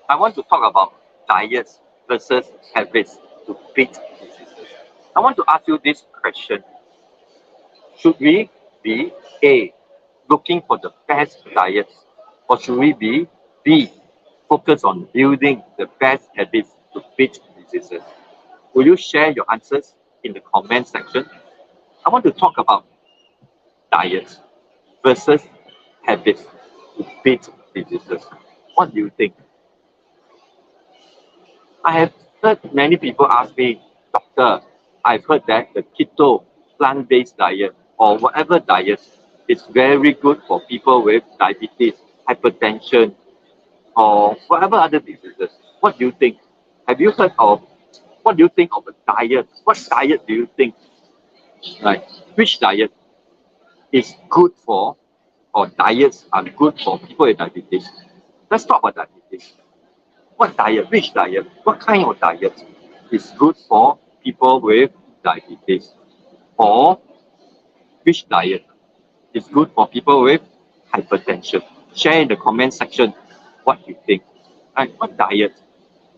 I want to talk about diets versus habits to beat diseases. I want to ask you this question. Should we be A, looking for the best diets, or should we be B, focus on building the best habits to beat diseases? Will you share your answers in the comment section? I want to talk about diets versus habits to beat diseases. What do you think? I have heard many people ask me, Doctor, I've heard that the keto plant-based diet or whatever diet is very good for people with diabetes, hypertension, or whatever other diseases. What do you think? Have you heard of what do you think of a diet? What diet do you think? Like which diet is good for or diets are good for people with diabetes? Let's talk about diabetes. What diet, which diet, what kind of diet is good for people with diabetes? Or which diet is good for people with hypertension? Share in the comment section what you think. Right? What diet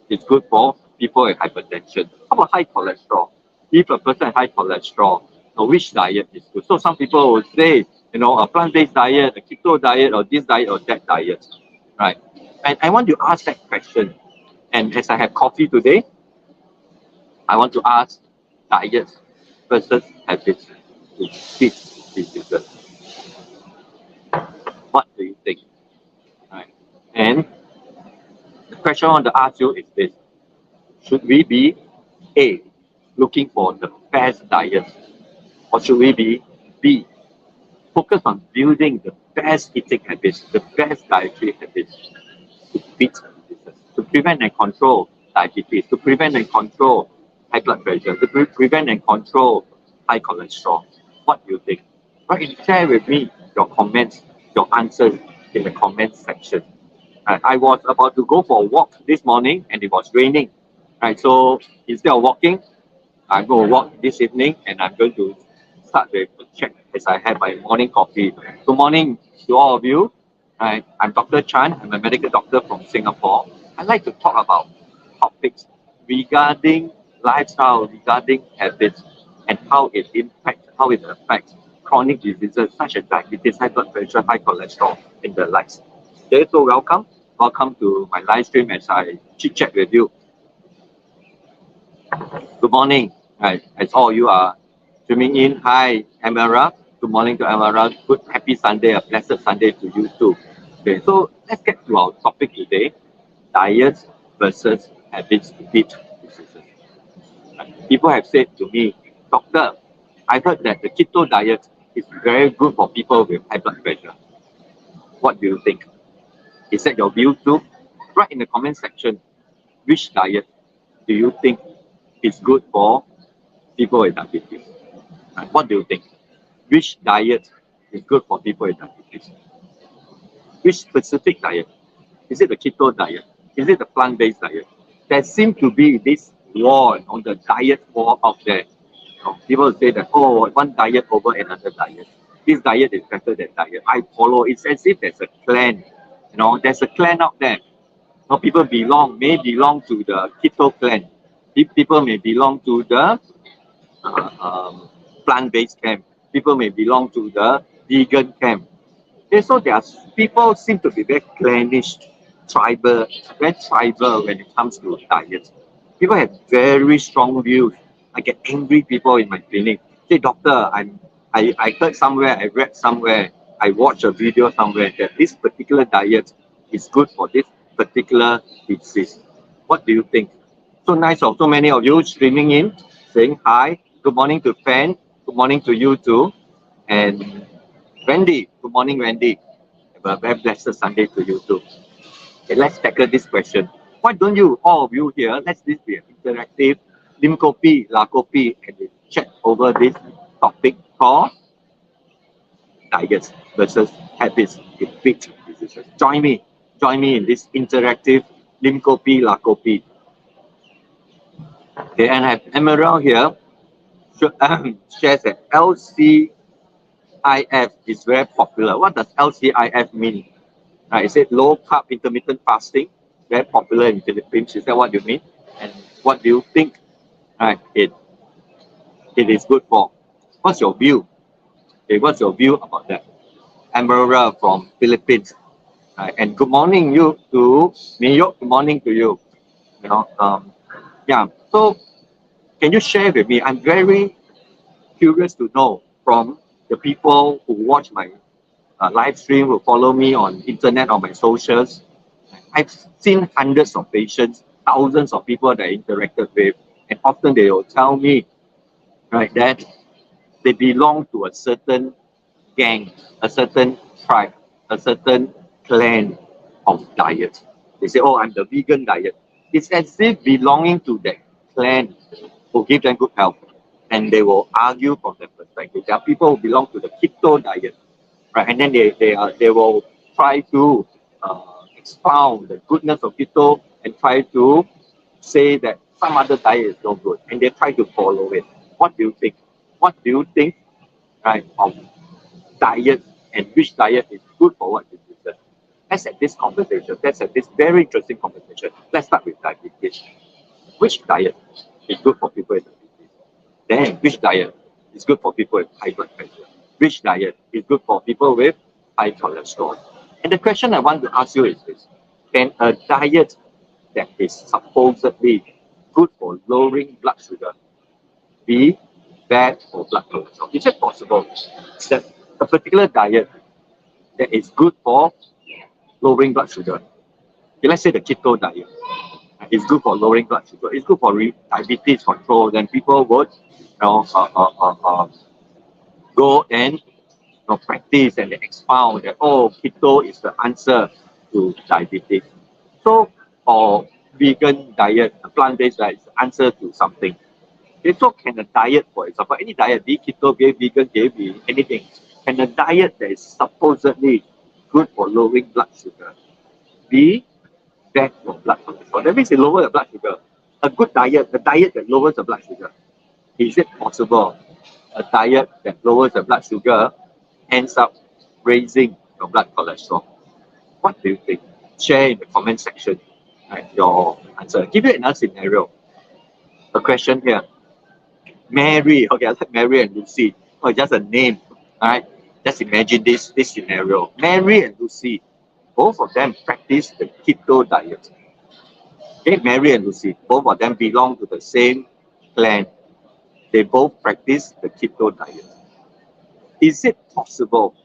is good for people with hypertension? How about high cholesterol? If a person has high cholesterol, which diet is good? So some people will say, a plant-based diet, a keto diet, or this diet or that diet, right? And I want to ask that question. And as I have coffee today, I want to ask diets versus habits to beat diseases. What do you think? Right. And the question I want to ask you is this. Should we be A, looking for the best diet? Or should we be B, focus on building the best eating habits, the best dietary habits to beat diseases, to prevent and control diabetes, to prevent and control high blood pressure, to prevent and control high cholesterol? What do you think? Right, share with me your comments, your answers in the comment section. I was about to go for a walk this morning and it was raining. Right, so instead of walking, I'm going to walk this evening and I'm going to start with a check as I have my morning coffee. Good morning to all of you. Right, I'm Dr. Chan. I'm a medical doctor from Singapore. I like to talk about topics regarding lifestyle, regarding habits, and how it impacts, how it affects chronic diseases such as diabetes, high blood pressure, high cholesterol in the lives. Okay, so welcome to my live stream as I chit chat with you. Good morning. Right, as all you are tuning in. Hi, Amara. Good morning to Amara. Good, happy Sunday, a blessed Sunday to you too. Okay, so let's get to our topic today: diets versus habits to beat diseases. People have said to me, Doctor, I heard that the keto diet is very good for people with high blood pressure. What do you think? Is that your view too? Write in the comment section, which diet do you think is good for people with diabetes? What do you think? Which diet is good for people with diabetes? Which specific diet? Is it the keto diet? Is it the plant-based diet? There seems to be this war on the diet war out there. People say that, oh, one diet over another diet. This diet is better than diet. I follow. It's as if there's a clan. There's a clan out there. People may belong to the keto clan. People may belong to the plant-based camp. People may belong to the vegan camp. Okay, so people seem to be very clannish, very tribal when it comes to diet. People have very strong views. I get angry people in my clinic. Say, doctor, I heard somewhere, I read somewhere, I watched a video somewhere that this particular diet is good for this particular disease. What do you think? So nice of so many of you streaming in, saying hi. Good morning to Fan. Good morning to you too. And Wendy. Good morning, Wendy. Have a very blessed Sunday to you too. Okay, let's tackle this question. Why don't you, all of you here, let's this be an interactive lim kopi, la kopi, and we chat over this topic called diets versus habits in beat diseases. Join me in this interactive lim kopi, la kopi. Okay, and I have Emerald here. Shares that LCIF is very popular. What does LCIF mean? Right? Is it low carb intermittent fasting? Very popular in Philippines. Is that what you mean? And what do you think? Right? It is good for. What's your view? Okay, what's your view about that? Emerald from Philippines. Right? And good morning you to Miyok. Good morning to you. You know, yeah. So can you share with me? I'm very curious to know from the people who watch my live stream, who follow me on internet or my socials. I've seen hundreds of patients, thousands of people that I interacted with, and often they will tell me, right, that they belong to a certain gang, a certain tribe, a certain clan of diet. They say, oh, I'm the vegan diet. It's as if belonging to that clan will give them good health. And they will argue from that perspective. There are people who belong to the keto diet, right? And then they will try to expound the goodness of keto and try to say that some other diet is no good, and they try to follow it. What do you think? What do you think, right, of diet and which diet is good for what you deserve? Let's have this conversation. Let's have this very interesting conversation. Let's start with diabetes. Which diet is good for people with diabetes? Then, which diet is good for people with high blood pressure? Which diet is good for people with high cholesterol? And the question I want to ask you is this: can a diet that is supposedly good for lowering blood sugar be bad for blood cholesterol? Is it possible that a particular diet that is good for lowering blood sugar, okay, let's say the keto diet, is good for lowering blood sugar, it's good for diabetes control, then people would go and practice and they expound that, oh, keto is the answer to diabetes. So, or vegan diet, a plant-based diet is the answer to something. Okay, so can a diet, for example, any diet, be keto, be vegan, be anything, can a diet that is supposedly good for lowering blood sugar be bad for blood cholesterol? That means it lowers the blood sugar. A good diet, a diet that lowers the blood sugar. Is it possible a diet that lowers the blood sugar ends up raising your blood cholesterol? What do you think? Share in the comment section, right, your answer. Give you another scenario. A question here. Mary, okay, I like Mary and Lucy. Oh, just a name, right? Just imagine this scenario. Mary and Lucy, both of them practice the keto diet. Okay, Mary and Lucy, both of them belong to the same clan. They both practice the keto diet. Is it possible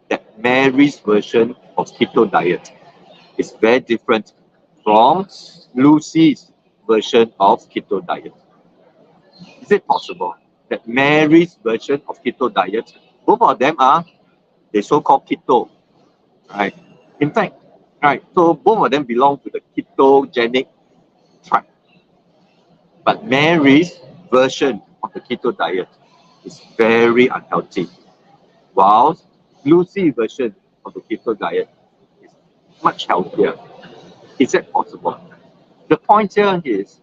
that Mary's version of keto diet is very different from Lucy's version of keto diet? Is it possible that Mary's version of keto diet, both of them are the so-called keto, right? In fact, right, so both of them belong to the ketogenic tribe. But Mary's version of the keto diet is very unhealthy, whilst Lucy's version of the keto diet is much healthier. Is that possible? The point here is,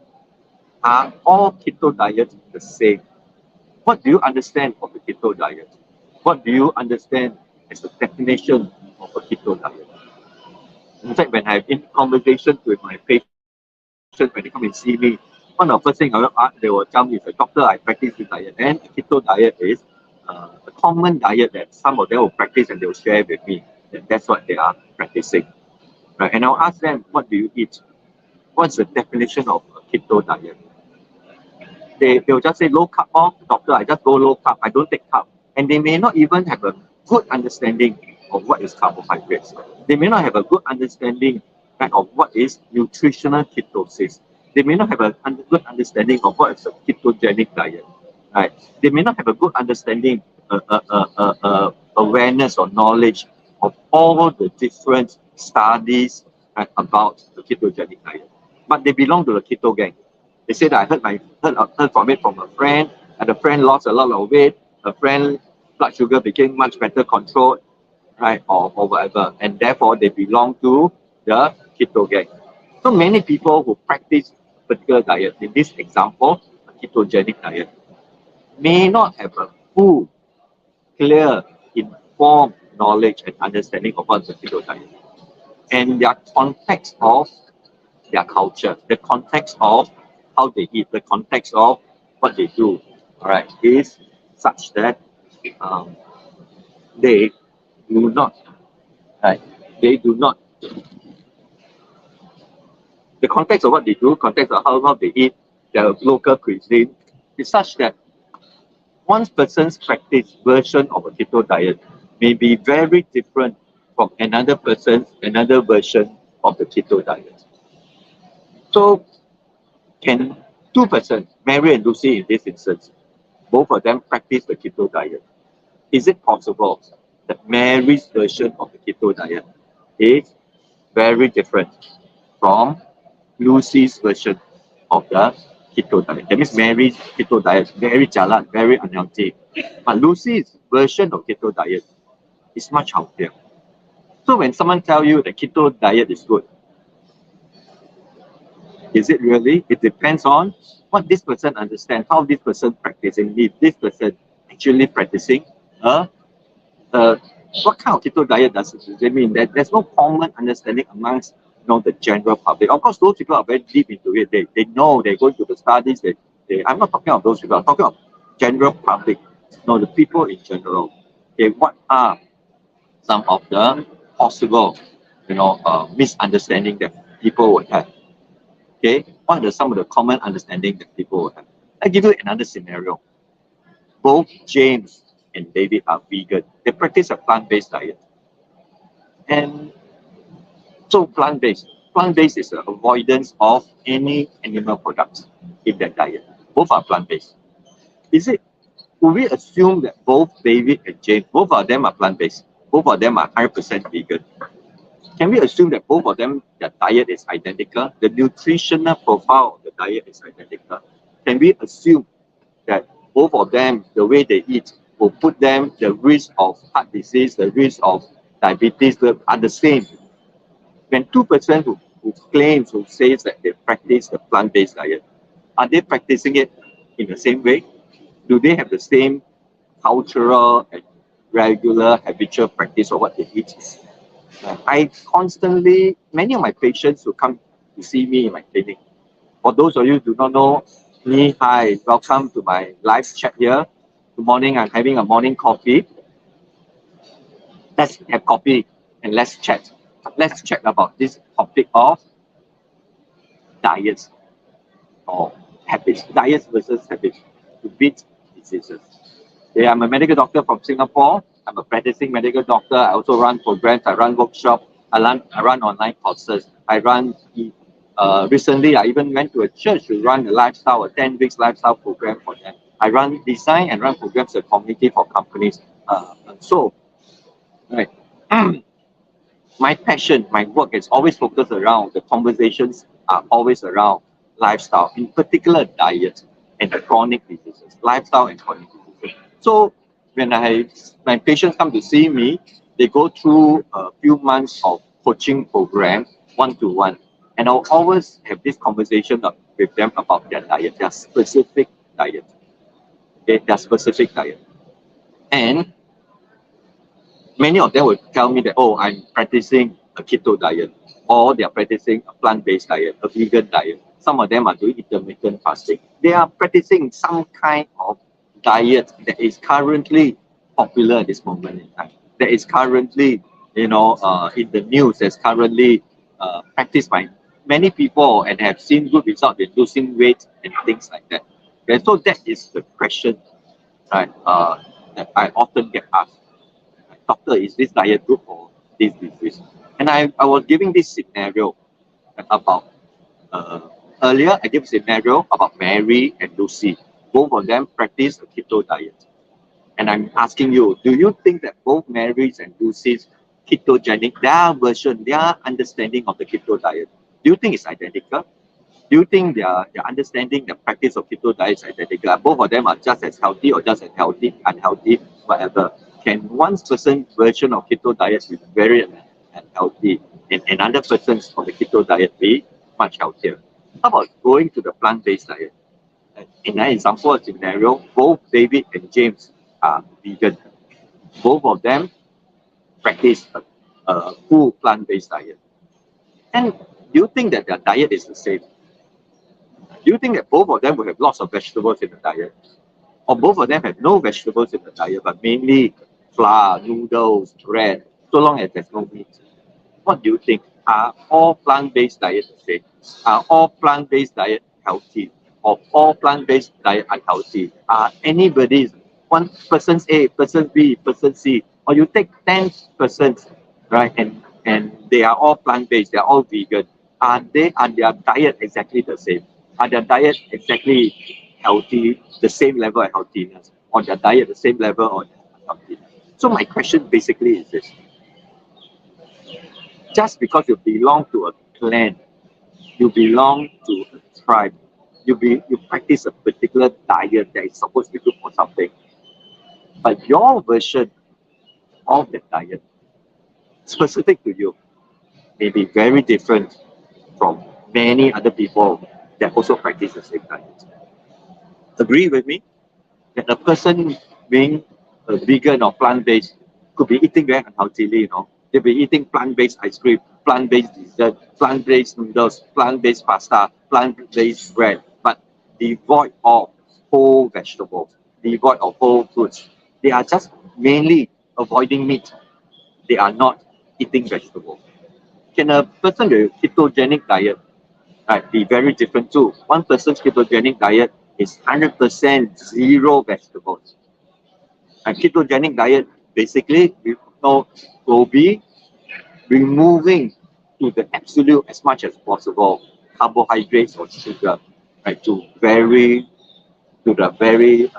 are all keto diets the same? What do you understand of the keto diet? What do you understand as the definition of a keto diet? In fact, when I have in conversations with my patients, when they come and see me, one of the first things they will tell me is, doctor, I practice this diet. And keto diet is a common diet that some of them will practice and they will share with me. And that's what they are practicing. Right? And I'll ask them, what do you eat? What's the definition of a keto diet? They'll just say low carb. Oh, doctor, I just go low carb. I don't take carb. And they may not even have a good understanding of what is carbohydrates. They may not have a good understanding of what is nutritional ketosis. They may not have a good understanding of what is a ketogenic diet. Right? They may not have a good understanding, awareness or knowledge of all the different studies, right, about the ketogenic diet. But they belong to the keto gang. They said I heard from it from a friend, and the friend lost a lot of weight. A friend blood sugar became much better controlled, right, or whatever, and therefore they belong to the keto gang. So many people who practice a particular diet, in this example, a ketogenic diet, may not have a full, clear, informed knowledge and understanding of what the keto diet. and their context of their culture, the context of how they eat, the context of what they do, all right, is such that um, they do not, right, they do not, the context of what they do, context of how they eat, their local cuisine, is such that one person's practice version of a keto diet may be very different from another person's another version of the keto diet. So can two persons, Mary and Lucy in this instance, both of them practice the keto diet? Is it possible that Mary's version of the keto diet is very different from Lucy's version of the keto diet? That means Mary's keto diet is very jalan, very unhealthy. But Lucy's version of keto diet is much healthier. So when someone tells you that keto diet is good, is it really? It depends on what this person understands, how this person practicing, if this person actually practicing what kind of keto diet does it mean? That there's no common understanding amongst the general public. Of course, those people are very deep into it. They know, they go to the studies. I'm not talking of those people. I'm talking of general public. The people in general. Okay, what are some of the possible, misunderstanding that people would have? Okay, what are some of the common understanding that people would have? I give you another scenario. Both James and David are vegan. They practice a plant-based diet. And so plant-based. Plant-based is the avoidance of any animal products in their diet. Both are plant-based. Would we assume that both David and James, both of them are plant-based, both of them are 100% vegan? Can we assume that both of them, their diet is identical? The nutritional profile of the diet is identical? Can we assume that both of them, the way they eat, will put them, the risk of heart disease, the risk of diabetes are the same? When two persons who claims, who says that they practice the plant-based diet, are they practicing it in the same way? Do they have the same cultural and regular habitual practice of what they eat? I constantly, many of my patients who come to see me in my clinic, for those of you who do not know me, hi, welcome to my live chat here. Good morning, I'm having a morning coffee. Let's have coffee and let's chat. Let's chat about this topic of diets or habits, diets versus habits to beat diseases. Yeah, I'm a medical doctor from Singapore. I'm a practicing medical doctor. I also run programs, I run workshops, I run online courses. Recently, I even went to a church to run a 10 weeks lifestyle program for them. I design and run programs at community for companies. Right. My passion, my work is always focused around, the conversations are always around lifestyle, in particular diet and chronic diseases, lifestyle and chronic diseases. So when my patients come to see me, they go through a few months of coaching program, one-to-one, and I'll always have this conversation with them about their diet, their specific diet. Okay, their specific diet. And many of them will tell me that, oh, I'm practicing a keto diet, or they're practicing a plant-based diet, a vegan diet. Some of them are doing intermittent fasting. They are practicing some kind of diet that is currently popular at this moment in time, that is currently, in the news, that's currently practiced by many people and have seen good results in losing weight and things like that. Okay, so that is the question, right, that I often get asked. Doctor, is this diet good for this disease? And I was giving this scenario about, earlier I gave a scenario about Mary and Lucy. Both of them practice a keto diet. And I'm asking you, do you think that both Mary's and Lucy's ketogenic, their version, their understanding of the keto diet, do you think it's identical? Do you think their understanding, the practice of keto diet is identical? Both of them are just as healthy or just as healthy, unhealthy, whatever. Can one person's version of keto diet be very unhealthy and another person's of the keto diet be much healthier? How about going to the plant-based diet? In an example scenario, both David and James are vegan. Both of them practice a full plant-based diet. And do you think that their diet is the same? Do you think that both of them will have lots of vegetables in the diet? Or both of them have no vegetables in the diet, but mainly flour, noodles, bread, so long as there's no meat? What do you think? Are all plant-based diets the same? Are all plant-based diet healthy? Or all plant-based diet unhealthy? Are anybody's one person's A, person B, person C, or you take 10 persons, right? And they are all plant-based, they are all vegan. Are their diet exactly the same? Are their diet exactly healthy, the same level of healthiness? Or their diet the same level of healthiness? So my question basically is this: just because you belong to a clan, you belong to a tribe, you practice a particular diet that is supposed to be good for something, but your version of that diet, specific to you, may be very different from many other people that also practice the same diet. Agree with me that a person being a vegan or plant-based could be eating very unhealthily, They'll be eating plant-based ice cream, plant-based dessert, plant-based noodles, plant-based pasta, plant-based bread, but devoid of whole vegetables, devoid of whole fruits. They are just mainly avoiding meat. They are not eating vegetables. Can a person with ketogenic diet, right, be very different too? One person's ketogenic diet is 100% zero vegetables. And ketogenic diet basically will be removing to the absolute as much as possible carbohydrates or sugar, right, to the very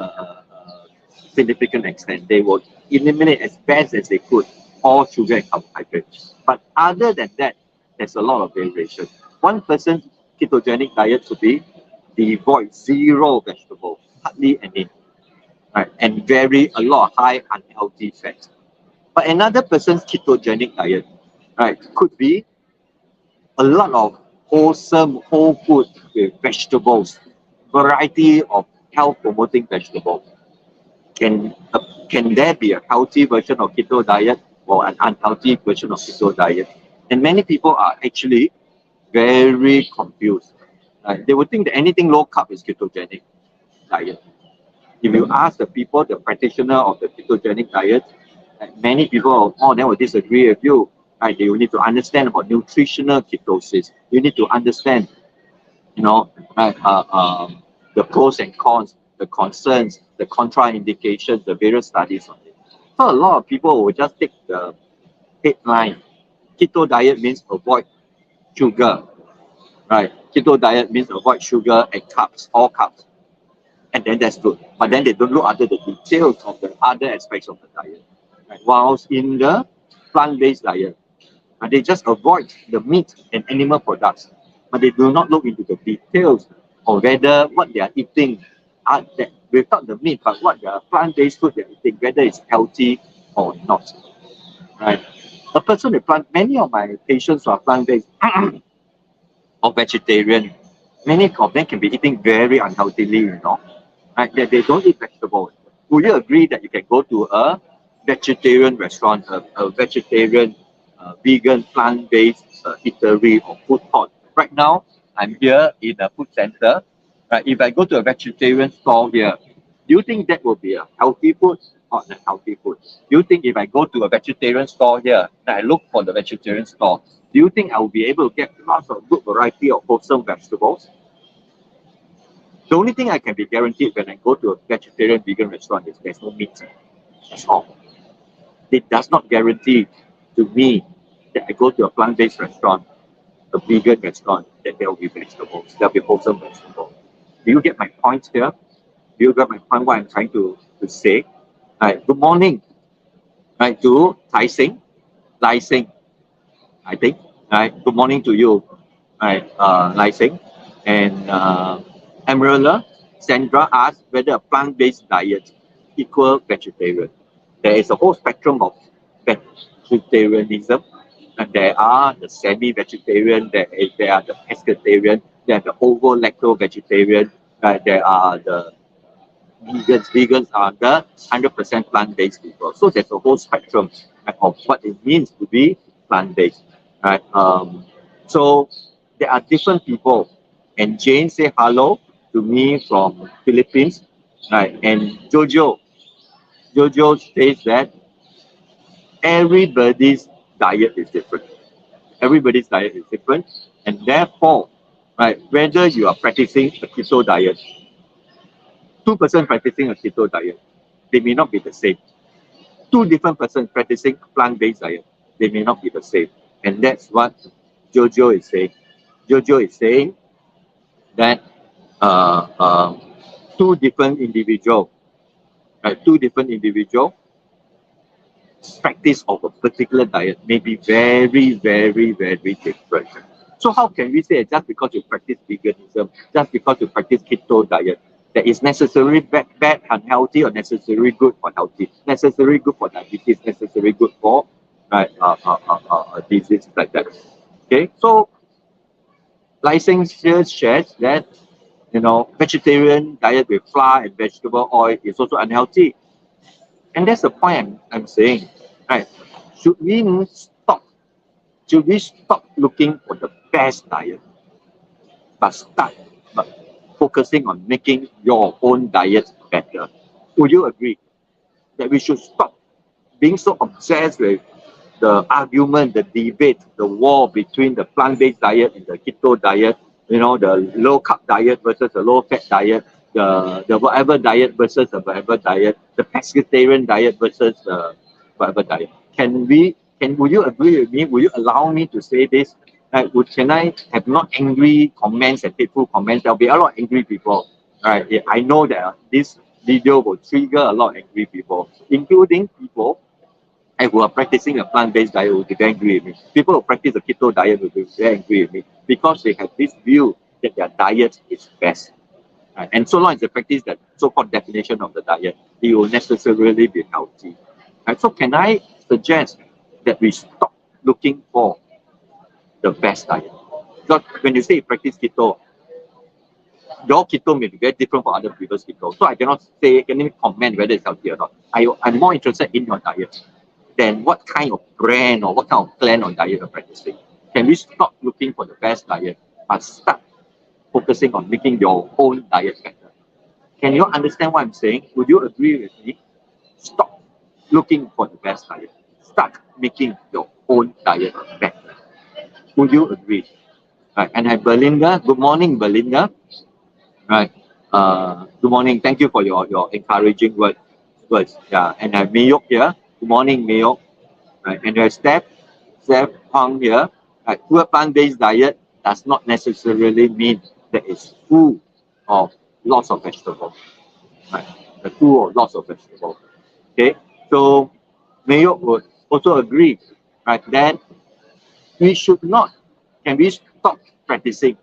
significant extent. They will eliminate as best as they could all sugar and carbohydrates. But other than that, there's a lot of variation. One person's ketogenic diet could be devoid, zero vegetables, hardly any, right, and a lot of high unhealthy fats. But another person's ketogenic diet, right, could be a lot of wholesome whole food with vegetables, variety of health promoting vegetables. Can can there be a healthy version of keto diet or an unhealthy version of keto diet? And many people are actually very confused. They would think that anything low carb is ketogenic diet. If you ask the people, the practitioner of the ketogenic diet, many people, they will disagree with you. Right? You need to understand about nutritional ketosis. You need to understand, right, the pros and cons, the concerns, the contraindications, the various studies on it. So a lot of people will just take the headline. Keto diet means avoid sugar, right? Keto diet means avoid sugar and carbs, all carbs. And then that's good. But then they don't look at the details of the other aspects of the diet. Right? Whilst in the plant-based diet, they just avoid the meat and animal products, but they do not look into the details of whether what they are eating are that without the meat, but what the plant-based food they're eating, whether it's healthy or not. Right? A person with many of my patients who are plant-based or vegetarian, many of them can be eating very unhealthily, right? That they don't eat vegetables. Would you agree that you can go to a vegetarian restaurant, a vegetarian, vegan, plant-based eatery or food court? Right now, I'm here in a food center. Right? If I go to a vegetarian store here, do you think that will be a healthy food or a healthy food? Do you think if I go to a vegetarian store here and I look for the vegetarian store, do you think I will be able to get lots of good variety of wholesome vegetables? The only thing I can be guaranteed when I go to a vegetarian vegan restaurant is there's no meat. That's all. It does not guarantee to me that I go to a plant-based restaurant, a vegan restaurant, that there will be vegetables, there will be wholesome vegetables. Do you get my point here? Do you get my point what I'm trying to say? Right, good morning. Right, to Tai Sing, Lai Sing, I think. Right, good morning to you. Right, Lai Sing. And Emerald Sandra asked whether a plant-based diet equal vegetarian. There is a whole spectrum of vegetarianism, and there are the semi-vegetarian, there are the pescatarian, there are the ovo-lacto-vegetarian, there are the vegans. Vegans are the 100% plant-based people. So there's a whole spectrum of what it means to be plant-based. Right? So there are different people. And Jane say hello to me from Philippines, right? And Jojo says that everybody's diet is different. Everybody's diet is different, and therefore, right, whether you are practicing a keto diet, two-person practicing a keto diet, they may not be the same. Two different persons practicing plant-based diet, they may not be the same. And that's what Jojo is saying. Jojo is saying that uh, uh, two different individuals, right, two different individuals practice of a particular diet may be very, very, very different. So how can we say just because you practice veganism, just because you practice keto diet, that is necessarily bad, unhealthy, or necessarily good for healthy, necessarily good for diabetes, necessarily good for disease like that. Okay, so licensure shares that vegetarian diet with flour and vegetable oil is also unhealthy. And that's the point I'm saying, right? Should we stop? Should we stop looking for the best diet, but start but focusing on making your own diet better? Would you agree that we should stop being so obsessed with the argument, the debate, the war between the plant-based diet and the keto diet, the low-carb diet versus the low-fat diet, the whatever diet versus the whatever diet, the pescatarian diet versus the whatever diet. Would you agree with me? Would you allow me to say this? Can I have not angry comments and hateful comments? There'll be a lot of angry people. Right? I know that this video will trigger a lot of angry people, including people who are practicing a plant-based diet will be very angry with me. People who practice a keto diet will be very angry with me because they have this view that their diet is best. Right? And so long as they practice that so-called definition of the diet, it will necessarily be healthy. Right? So can I suggest that we stop looking for the best diet? Because when you say you practice keto, your keto may be very different from other people's keto. So I cannot say, can even comment whether it's healthy or not. I'm more interested in your diet than what kind of brand or what kind of plan or diet you're practicing. Can we stop looking for the best diet but start focusing on making your own diet better? Can you understand what I'm saying? Would you agree with me? Stop looking for the best diet. Start making your own diet better. Would you agree? Right. And I have Belinda. Good morning, Belinda. Right. Good morning. Thank you for your encouraging words. Yeah. And I have Mayok here. Good morning, Mayok. Right. And there's Steph Hong here. Right. Poor plant-based diet does not necessarily mean that it's full of lots of vegetables. Right. The full of lots of vegetables. Okay. So Mayok would also agree, right, that we should not. Can we stop practicing?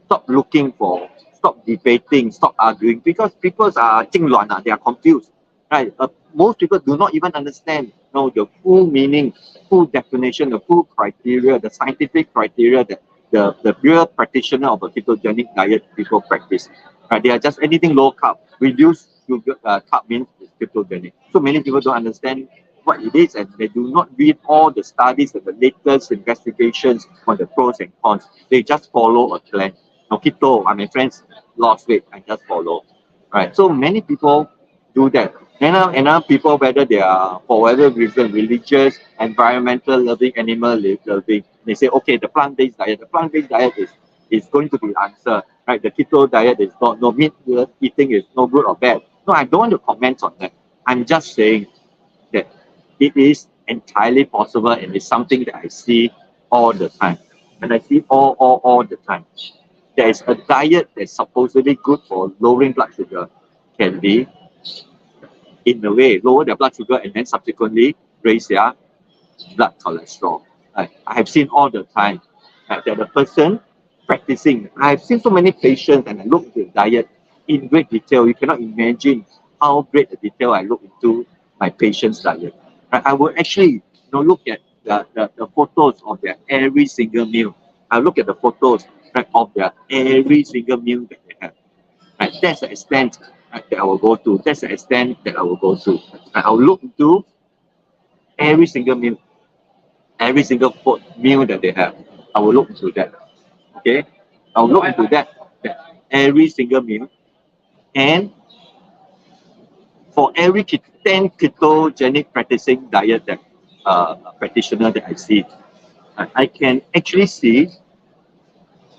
Stop looking for, stop debating, stop arguing, because people are 痉挛, they are confused, right? Most people do not even understand, the full meaning, full definition, the full criteria, the scientific criteria that the real practitioner of a ketogenic diet people practice. Right? They are just anything low carb, reduced sugar carb means it's ketogenic. So many people don't understand what it is, and they do not read all the studies and the latest investigations on the pros and cons. They just follow a plan. Keto, my friends lost weight, I just follow. Right. So many people do that. And now people, whether they are for whatever reason, religious, environmental loving, animal loving, they say, okay, the plant-based diet is going to be the answer. Right. The keto diet is not, no meat eating is no good or bad. No, I don't want to comment on that. I'm just saying that it is entirely possible, and it's something that I see all the time. And I see all the time. There is a diet that's supposedly good for lowering blood sugar, can be, in a way, lower their blood sugar and then subsequently raise their blood cholesterol. I have seen all the time that the person practicing, I've seen so many patients and I look at the diet in great detail. You cannot imagine how great the detail I look into my patient's diet. I will actually look at the photos of their every single meal. I look at the photos of their every single meal that they have. Right? That's the extent that I will go to. That's the extent that I will go to. I'll look into every single meal, every single food meal that they have. I will look into that. Okay, I'll look into that every single meal, and for every 10 ketogenic practicing diet that practitioner that I see, I can actually see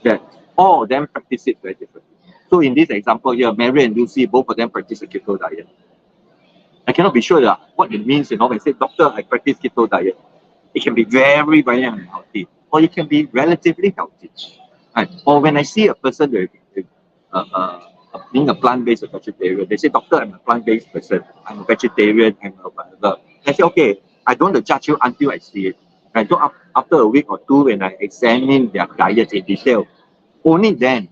that all of them practice it very differently. So in this example here, Mary and Lucy, both of them practice a keto diet. I cannot be sure what it means, when I say, doctor, I practice keto diet. It can be very, very unhealthy, or it can be relatively healthy. Right? Or when I see a person with being a plant-based or vegetarian, they say, doctor, I'm a plant-based person, I'm a vegetarian, I'm a whatever. I say, okay, I don't want to judge you until I see it. Right? So after a week or two, when I examine their diet in detail, only then,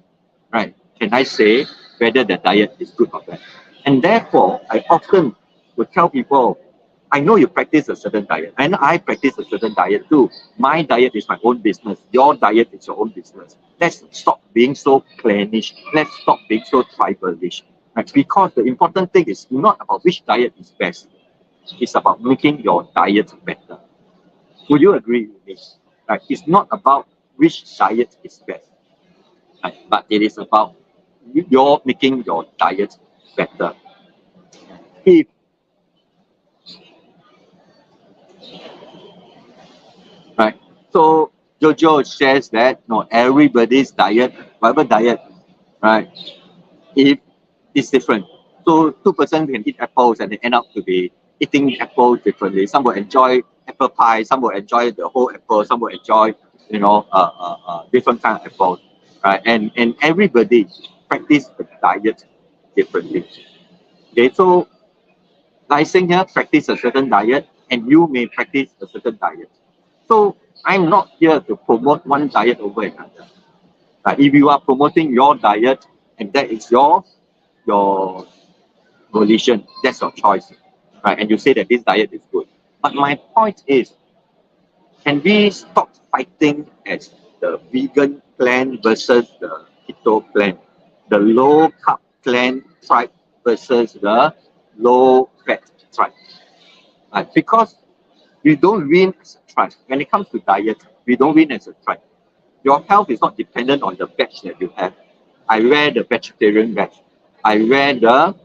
right, can I say whether the diet is good or bad. And therefore, I often would tell people, I know you practice a certain diet, and I practice a certain diet too. My diet is my own business. Your diet is your own business. Let's stop being so clannish. Let's stop being so tribalish. Right? Because the important thing is not about which diet is best. It's about making your diet better. Would you agree with me? Right? It's not about which diet is best, right? But it is about your making your diet better. If right, so Jojo shares that everybody's diet, whatever diet, right? If it's different, so 2% can eat apples and they end up to be eating apples differently. Some will enjoy apple pie, some will enjoy the whole apple, some will enjoy different kind of apples, right? And everybody practice the diet differently. Okay, so like saying here, practice a certain diet, and you may practice a certain diet. So I'm not here to promote one diet over another. If you are promoting your diet and that is your volition, that's your choice, right? And you say that this diet is good. But my point is, can we stop fighting as the vegan plan versus the keto plan, the low carb plan tribe versus the low fat tribe? Because we don't win as a tribe. When it comes to diet, we don't win as a tribe. Your health is not dependent on the batch that you have. I wear the vegetarian batch. I wear the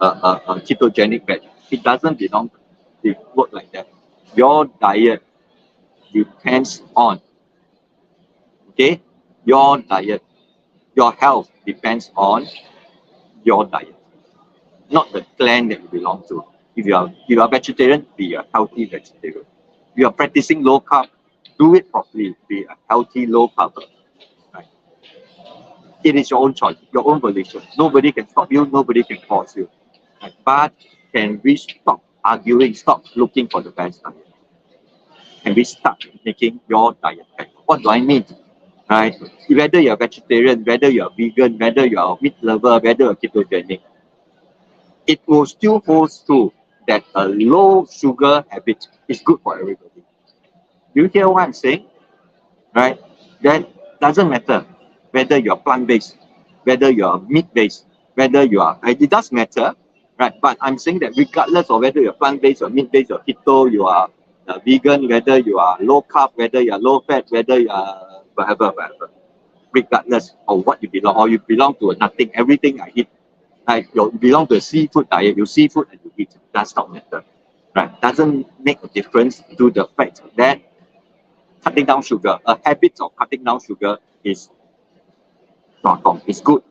ketogenic batch. It doesn't belong to work like that. Your diet depends on, okay, your diet. Your health depends on your diet, not the clan that you belong to. If you are vegetarian, be a healthy vegetarian. If you are practicing low carb, do it properly. Be a healthy low carb. Right? It is your own choice, your own volition. Nobody can stop you. Nobody can force you. Right? But can we stop arguing? Stop looking for the best diet? Can we start making your diet better? What do I mean? Right? Whether you're vegetarian, whether you're vegan, whether you're a meat lover, whether you're ketogenic, it will still hold true that a low sugar habit is good for everybody. Do you hear what I'm saying? Right? That doesn't matter whether you're plant-based, whether you're meat-based, whether you are, it does matter, right? But I'm saying that regardless of whether you're plant-based or meat-based or keto, you are vegan, whether you are low carb, whether you are low fat, whether you are whatever, regardless of what you belong, or you belong to nothing, everything I eat. Like you belong to a seafood diet, you seafood and you eat, does not matter. Right? Doesn't make a difference to the fact that cutting down sugar, a habit of cutting down sugar is is good,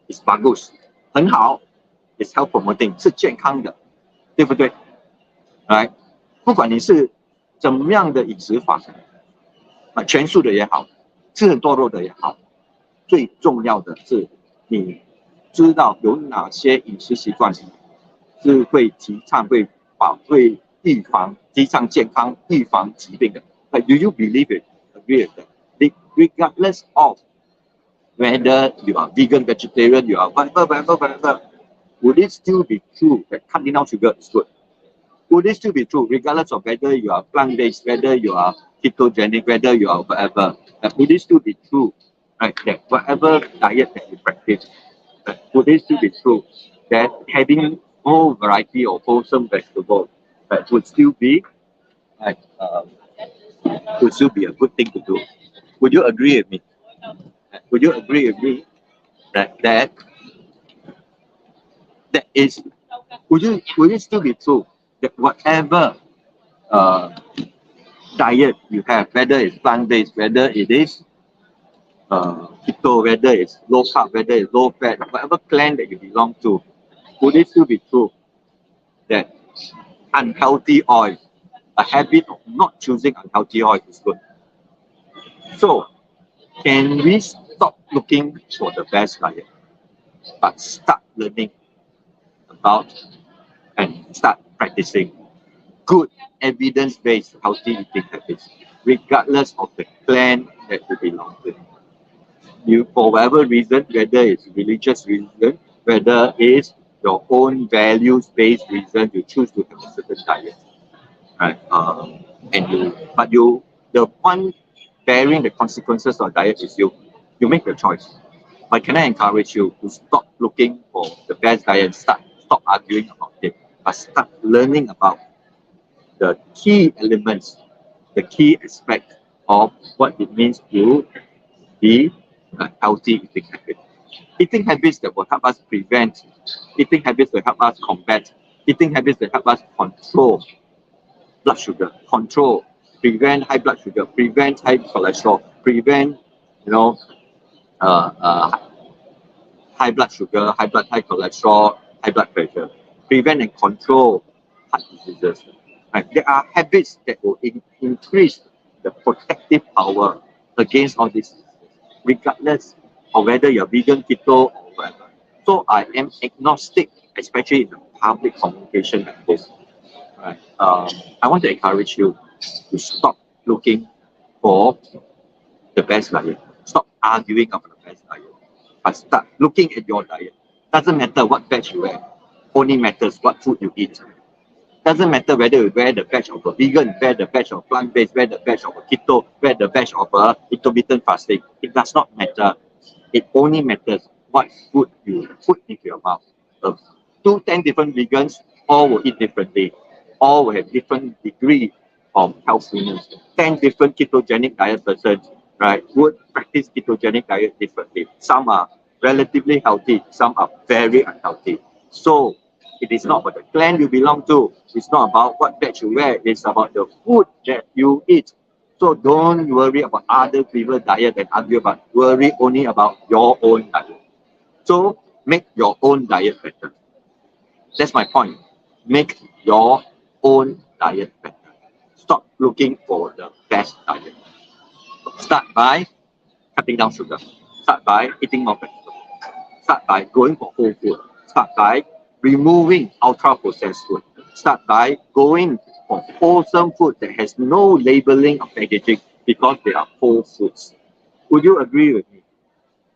is bagus, 很好 is health promoting, 是健康的，对不对？ Right? 不管你是怎么样的饮食法，全素的也好，吃很多肉的也好，最重要的是你知道有哪些饮食习惯是会提倡、会预防、提倡健康、预防疾病的。Like, do you believe it? Agree with that? Regardless of whether you are vegan, vegetarian, you are whatever, would it still be true that cutting down sugar is good? Would it still be true regardless of whether you are plant-based, whether you are ketogenic, whether you are whatever? Would it still be true, right, that whatever diet that you practice, would it still be true that having more variety of wholesome vegetables would still be would still be a good thing to do? Would you agree with me? Would you agree with me that is, would it still be true that whatever uh, diet you have, whether it's plant-based, whether it is keto, whether it's low carb, whether it's low fat, whatever clan that you belong to, would it still be true that unhealthy oil, a habit of not choosing unhealthy oil is good? So, can we stop looking for the best diet, but start learning about and start practicing good evidence-based healthy eating habits, regardless of the clan that you belong to? You, for whatever reason, whether it's religious reason, whether it's your own values-based reason, you choose to have a certain diet, right? But the one bearing the consequences of diet is you. You make the choice. But can I encourage you to stop looking for the best diet, stop arguing about it, but start learning about the key elements, the key aspect of what it means to be a healthy eating habit. Eating habits that will help us prevent, eating habits that help us combat, eating habits that help us control blood sugar, prevent high blood sugar, prevent high cholesterol, prevent, you know, uh, uh, high blood sugar, high cholesterol, high blood pressure, prevent and control heart diseases. Right? There are habits that will increase the protective power against all these diseases, regardless of whether you're vegan, keto, or whatever. So I am agnostic, especially in the public communication like this. Right? I want to encourage you to stop looking for the best diet. Stop arguing about the best diet, but start looking at your diet. Doesn't matter what batch you wear, only matters what food you eat. Doesn't matter whether you wear the badge of a vegan, wear the badge of plant-based, wear the badge of a keto, wear the badge of a intermittent fasting. It does not matter. It only matters what food you put into your mouth. 10 different vegans, all will eat differently. All will have different degree of healthiness. 10 different ketogenic diet persons, right, would practice ketogenic diet differently. Some are relatively healthy, some are very unhealthy. So it is not about the clan you belong to. It's not about what batch you wear. It's about the food that you eat. So don't worry about other people's diet and argue about. Worry only about your own diet. So make your own diet better. That's my point. Make your own diet better. Stop looking for the best diet. Start by cutting down sugar. Start by eating more vegetables. Start by going for whole food. Start by removing ultra-processed food. Start by going for wholesome food that has no labeling of packaging because they are whole foods. Would you agree with me?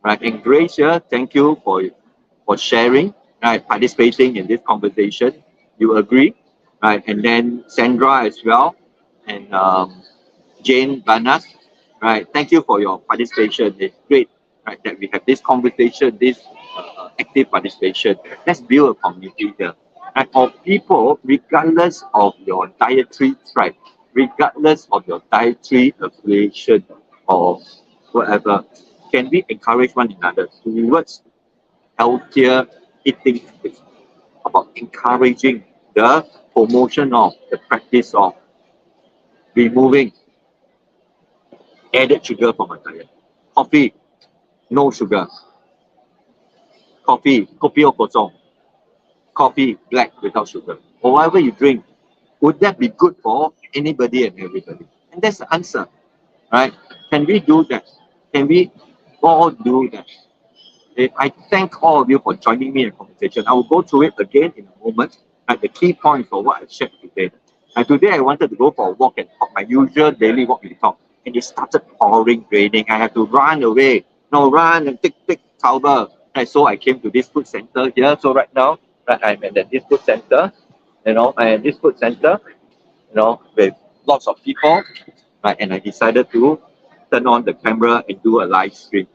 Right, and Gracia, thank you for sharing, right, participating in this conversation. You agree, right? And then Sandra as well, and Jane Banas, right? Thank you for your participation. It's great, right, that we have this conversation, this active participation. Let's build a community here, right, of people, regardless of your dietary tribe, regardless of your dietary affiliation or whatever. Can we encourage one another towards healthier eating habits, about encouraging the promotion of the practice of removing added sugar from our diet? Coffee, no sugar. Coffee, kopi o kosong. Coffee, black without sugar. Or whatever you drink, would that be good for anybody and everybody? And that's the answer, right? Can we do that? Can we all do that? I thank all of you for joining me in the conversation. I will go through it again in a moment at the key points for what I shared today. And today I wanted to go for a walk and talk, my usual daily walk and talk. And it started pouring, raining. I had to run away. No, run and take cover. And so I came to this food center here. So right now, right, I'm at this food center, and this food center, with lots of people, right? And I decided to turn on the camera and do a live stream.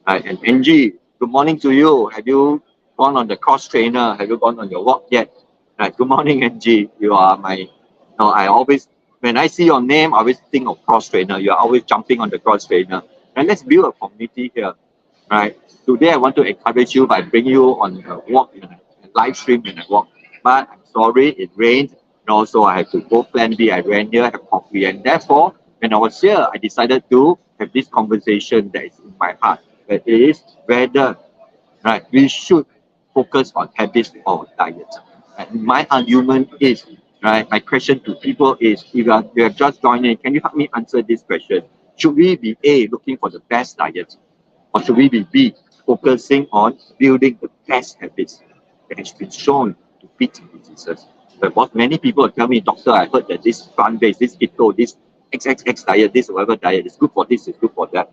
Right, and Angie, good morning to you. Have you gone on the cross trainer? Have you gone on your walk yet? Right, good morning, Angie. You are my, I always, when I see your name, I always think of cross trainer. You are always jumping on the cross trainer. And let's build a community here, right? Today I want to encourage you by bringing you on a walk, a live stream in a walk. But I'm sorry, it rained, and also I have to go plan B. I ran here, have coffee, and therefore, when I was here, I decided to have this conversation that is in my heart. That is whether, right, we should focus on habits or diet. And my argument is, right, my question to people is, if you have just joined in, can you help me answer this question? Should we be A, looking for the best diet, or should we be B, focusing on building the best habits that has been shown to beat diseases? But what many people tell me, doctor, I heard that this plant-based, this keto, this XXX diet, this whatever diet is good for this, is good for that.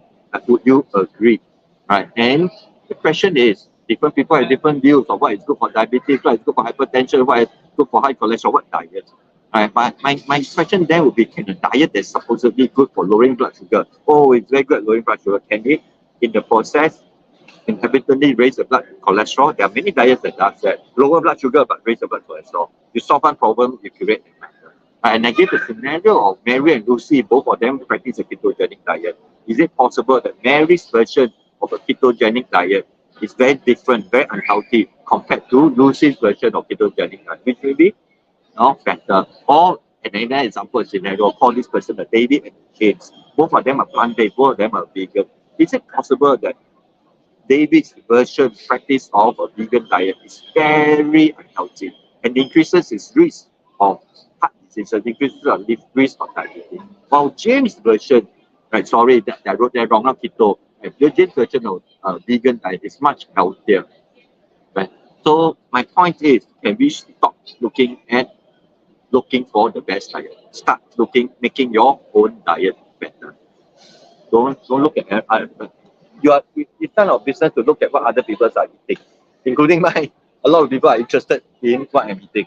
Would you agree? Right. And the question is, different people have different views of what is good for diabetes, what is good for hypertension, what is good for high cholesterol, what diet. Right. My question then would be, can a diet that's supposedly good for lowering blood sugar, oh, it's very good at lowering blood sugar, can it, in the process, inherently raise the blood cholesterol? There are many diets that does that. Lower blood sugar but raise the blood cholesterol. You solve one problem, you create a matter. And I give the scenario of Mary and Lucy, both of them practice a ketogenic diet. Is it possible that Mary's version of a ketogenic diet is very different, very unhealthy compared to Lucy's version of ketogenic diet, which may be better? Or another example scenario, call this person a David and James. Both of them are plant-based, both of them are vegan. Is it possible that David's version practice of a vegan diet is very unhealthy and increases his risk of heart disease, increases the risk of diabetes? While James' version, right, sorry, that I wrote that wrong, not keto, James' version of vegan diet is much healthier. Right? So my point is, can we stop looking for the best diet? Start making your own diet better. Don't look at it's none of business to look at what other people are eating, including mine. A lot of people are interested in what I'm eating,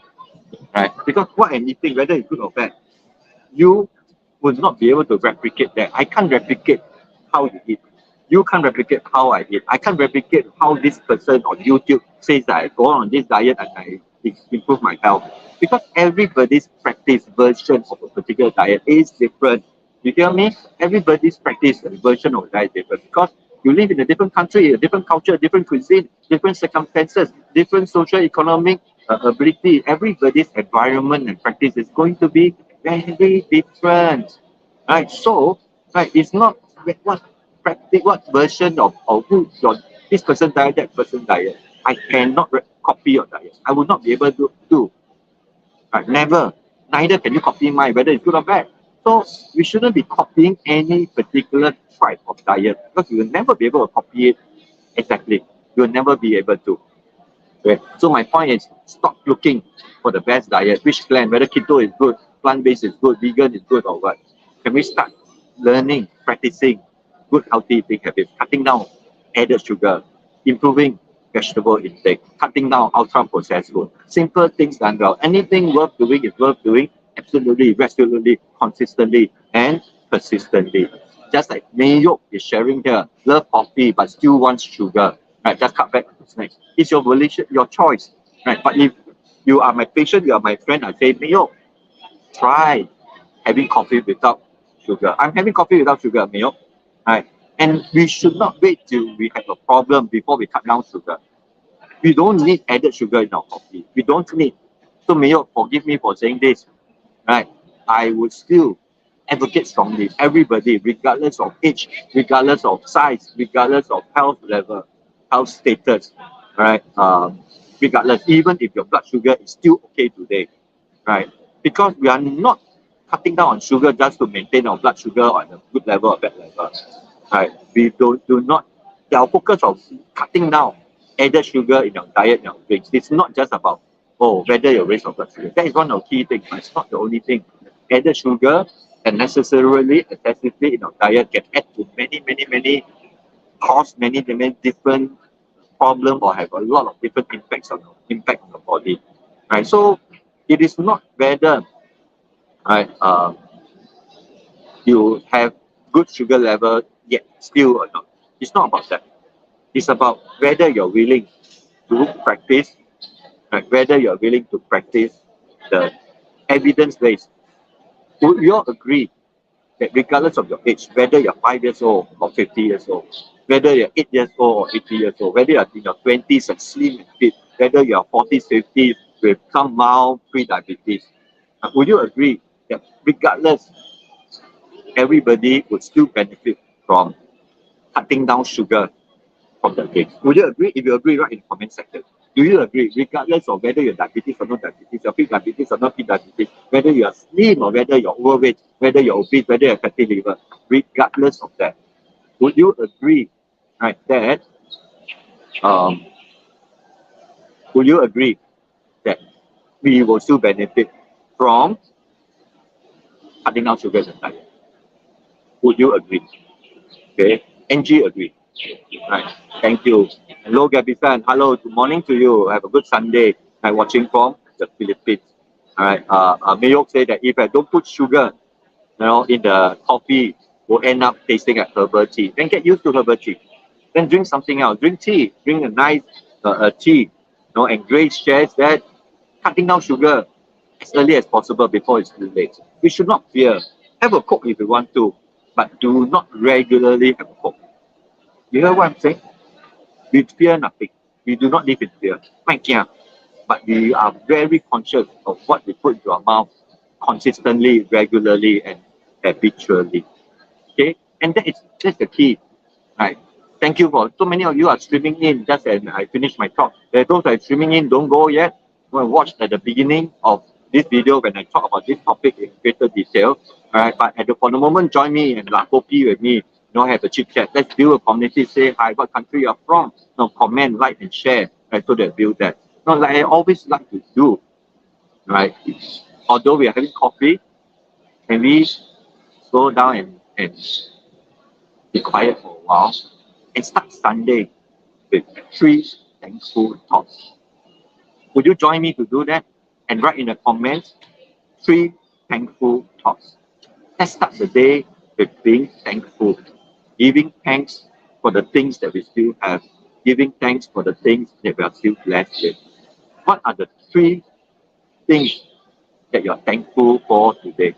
right? Because what I'm eating, whether it's good or bad, you would not be able to replicate that. I can't replicate how you eat. You can't replicate how I eat. I can't replicate how this person on YouTube says that I go on this diet and I improve my health. Because everybody's practice version of a particular diet is different. You hear me? Everybody's practice and version of diet is different because you live in a different country, a different culture, different cuisine, different circumstances, different social economic ability. Everybody's environment and practice is going to be very different, right? So, right, it's not what practice, what version of who your this person diet, that person diet. I cannot copy your diet. I will not be able to do. Right? Never. Neither can you copy mine, whether it's good or bad. So we shouldn't be copying any particular type of diet because you will never be able to copy it exactly. You will never be able to. Okay. So my point is, stop looking for the best diet, which plan, whether keto is good, plant-based is good, vegan is good, or what. Can we start learning, practicing good healthy eating habits, cutting down added sugar, improving vegetable intake, cutting down ultra-processed food. Simple things done well. Anything worth doing is worth doing absolutely, regularly, consistently, and persistently. Just like Mayo is sharing here, love coffee but still wants sugar. Right, just cut back on the snacks. It's your volition, your choice. Right, but if you are my patient, you are my friend, I say, Mayo, try having coffee without sugar. I'm having coffee without sugar, Mayo. Right, and we should not wait till we have a problem before we cut down sugar. We don't need added sugar in our coffee. We don't need. So Mayo, forgive me for saying this. Right, I would still advocate strongly. Everybody, regardless of age, regardless of size, regardless of health level, health status, right? Regardless, even if your blood sugar is still okay today, right? Because we are not cutting down on sugar just to maintain our blood sugar on a good level or bad level, right? We do not. Our focus of cutting down added sugar in our diet and our drinks. It's not just about whether you raise your blood sugar. That is one of the key things, but it's not the only thing. Added sugar and necessarily excessively in our diet can add to many cause many different problems or have a lot of different impact on the body. Right. So it is not whether right you have good sugar level yet still or not. It's not about that. It's about whether you're willing to practice, right, whether you're willing to practice the evidence-based. Would you all agree that regardless of your age, whether you're 5 years old or 50 years old, whether you're 8 years old or 80 years old, whether you're in your 20s and slim and fit, whether you're 40s, 50s with some mild pre-diabetes, would you agree that regardless, everybody would still benefit from cutting down sugar from the cake? Would you agree? If you agree, write in the comment section. Do you agree? Regardless of whether you're diabetes or not diabetes, you're pre-diabetes or not pre-diabetes, whether you're slim or whether you're overweight, whether you're obese, whether you're fatty liver, regardless of that, would you agree, right, that would you agree that we will still benefit from cutting down sugars and diet? Would you agree? Okay, Angie agree. Right, thank you. Hello, Gabi-san. Hello, good morning to you. Have a good Sunday. I'm watching from the Philippines. All right. Mayok say that if I don't put sugar, in the coffee, will end up tasting like herbal tea. Then get used to herbal tea. Then drink something else. Drink tea. Drink a nice tea. And Grace shares that cutting down sugar as early as possible before it's too late. We should not fear. Have a Coke if you want to, but do not regularly have a Coke. You hear what I'm saying? We fear nothing. We do not live in fear. But we are very conscious of what we put into our mouth consistently, regularly, and habitually. Okay? And that's the key. Right. Thank you for so many of you are streaming in just as I finish my talk. Those who are streaming in, don't go yet. Watch at the beginning of this video when I talk about this topic in greater detail. Alright, but for the moment, join me and Lakopi with me. Have a chit chat. Let's build a community. Say hi, what country you're from. Comment, like, and share. Right, so that build that. Like I always like to do. Right. Although we are having coffee, can we slow down and be quiet for a while and start Sunday with 3 thankful thoughts? Would you join me to do that? And write in the comments 3 thankful thoughts. Let's start the day with being thankful. Giving thanks for the things that we still have. Giving thanks for the things that we are still blessed with. What are the 3 things that you're thankful for today?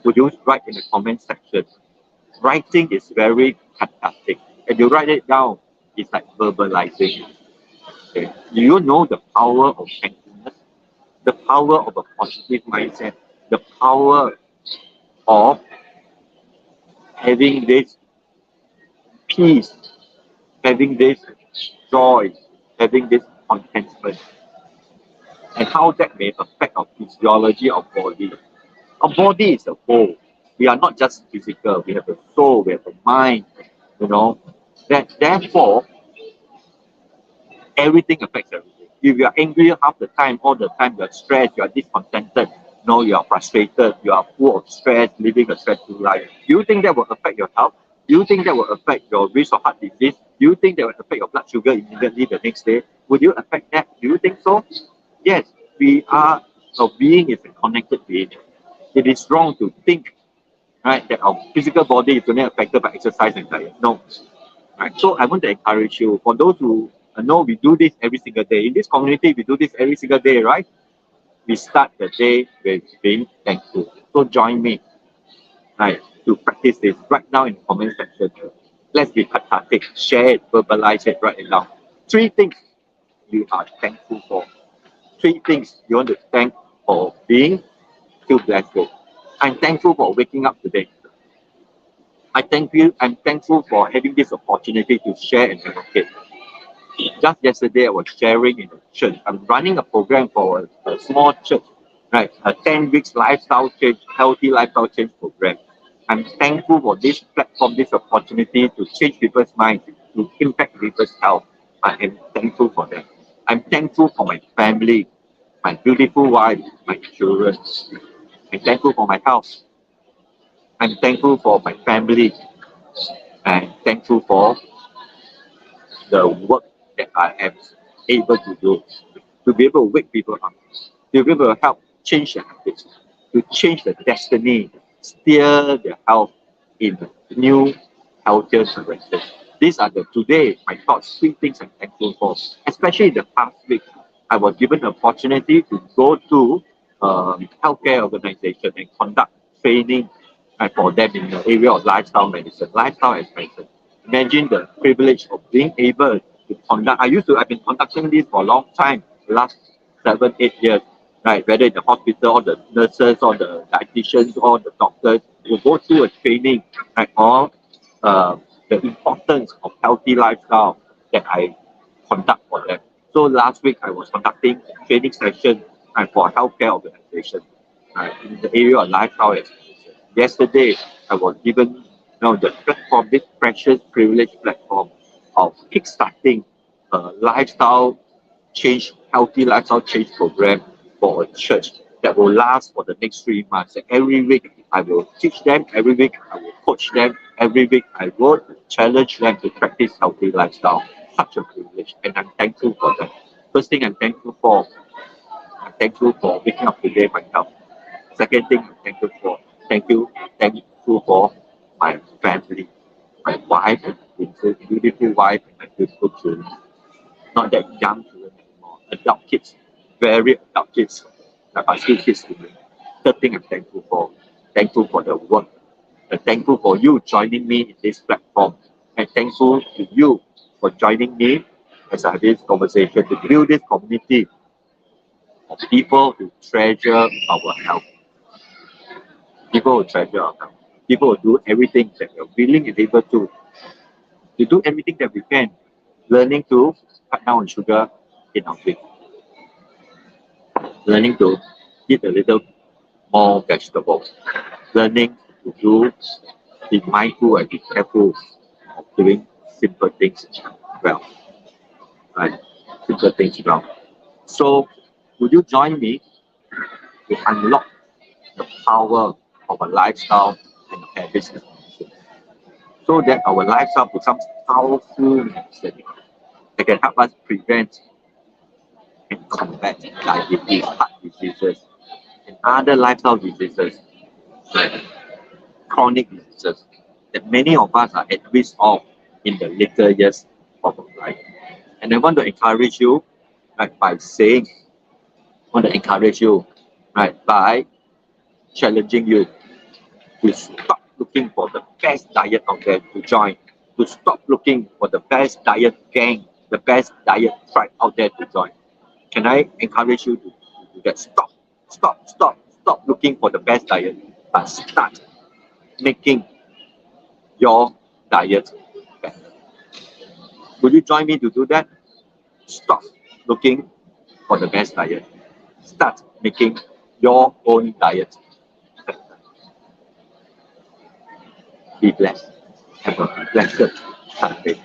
Would you write in the comment section? Writing is very cathartic. If you write it down, it's like verbalizing. Okay. Do you know the power of thankfulness? The power of a positive mindset? The power of having this peace, having this joy, having this contentment, and how that may affect our physiology of body. Our body is a whole. We are not just physical. We have a soul, we have a mind, that therefore everything affects everything. If you are angry half the time, all the time, you are stressed, you are discontented, you are frustrated, you are full of stress, living a stressful life. Do you think that will affect your health? Do you think that will affect your risk of heart disease? Do you think that will affect your blood sugar immediately the next day? Would you affect that? Do you think so? Yes, we are a being, is a connected being. It is wrong to think, right, that our physical body is only affected by exercise and diet. No. Right. So I want to encourage you, for those who know we do this every single day. In this community, we do this every single day, right? We start the day with being thankful. So join me, right, to practice this right now in the comment section. Let's be cathartic, share it, verbalize it, write it down. 3 things you are thankful for. 3 things you want to thank for being still blessed with. I'm thankful for waking up today. I'm thankful for having this opportunity to share and advocate. Just yesterday, I was sharing in a church. I'm running a program for a small church, right? A 10 weeks lifestyle change, healthy lifestyle change program. I'm thankful for this platform, this opportunity to change people's minds, to impact people's health. I am thankful for that. I'm thankful for my family, my beautiful wife, my children. I'm thankful for my health. I'm thankful for my family. I'm thankful for the work that I am able to do, to be able to wake people up, to be able to help change their habits, to change the destiny, steer their health in new, healthier direction. These are today, my thoughts, 3 things I'm thankful for. Especially the past week, I was given the opportunity to go to healthcare organization and conduct training and for them in the area of lifestyle medicine, lifestyle as medicine. Imagine the privilege of being able to conduct. I've been conducting this for a long time, the last 7, 8 years, right? Whether in the hospital or the nurses or the dietitians or the doctors will go through a training, right? Or the importance of healthy lifestyle that I conduct for them. So last week I was conducting a training session for a healthcare organization in the area of lifestyle education. Yesterday I was given the platform, this precious privileged platform of kickstarting a lifestyle change, healthy lifestyle change program for a church that will last for the next 3 months. And every week I will teach them, every week I will coach them, every week I will challenge them to practice healthy lifestyle. Such a privilege, and I'm thankful for that. First thing I'm thankful for waking up today myself. Second thing I'm thankful for my family, my wife, and my beautiful wife, and my beautiful children. Not that young children anymore, adult kids, very adult kids, but still kids to me. Third thing I'm thankful for the work. I'm thankful for you joining me in this platform. And thankful to you for joining me as I have this conversation to build this community of people who treasure our health. People who treasure our health. People who do everything that we're willing and able to do everything that we can, learning to cut down on sugar in our drink, learning to eat a little more vegetables, learning to be mindful and be careful of doing simple things well, right? Simple things well. So, would you join me to unlock the power of a lifestyle and habits so that our lifestyle becomes powerful medicine that can help us prevent and combat diabetes, heart diseases, and other lifestyle diseases, like chronic diseases that many of us are at risk of in the later years of our life. And I want to encourage you, right, by challenging you to stop looking for the best diet out there to join, to stop looking for the best diet gang, the best diet tribe out there to join. Can I encourage you to do that? Stop looking for the best diet, but start making your diet better. Would you join me to do that? Stop looking for the best diet. Start making your own diet better. Be blessed. Have a blessed Sunday.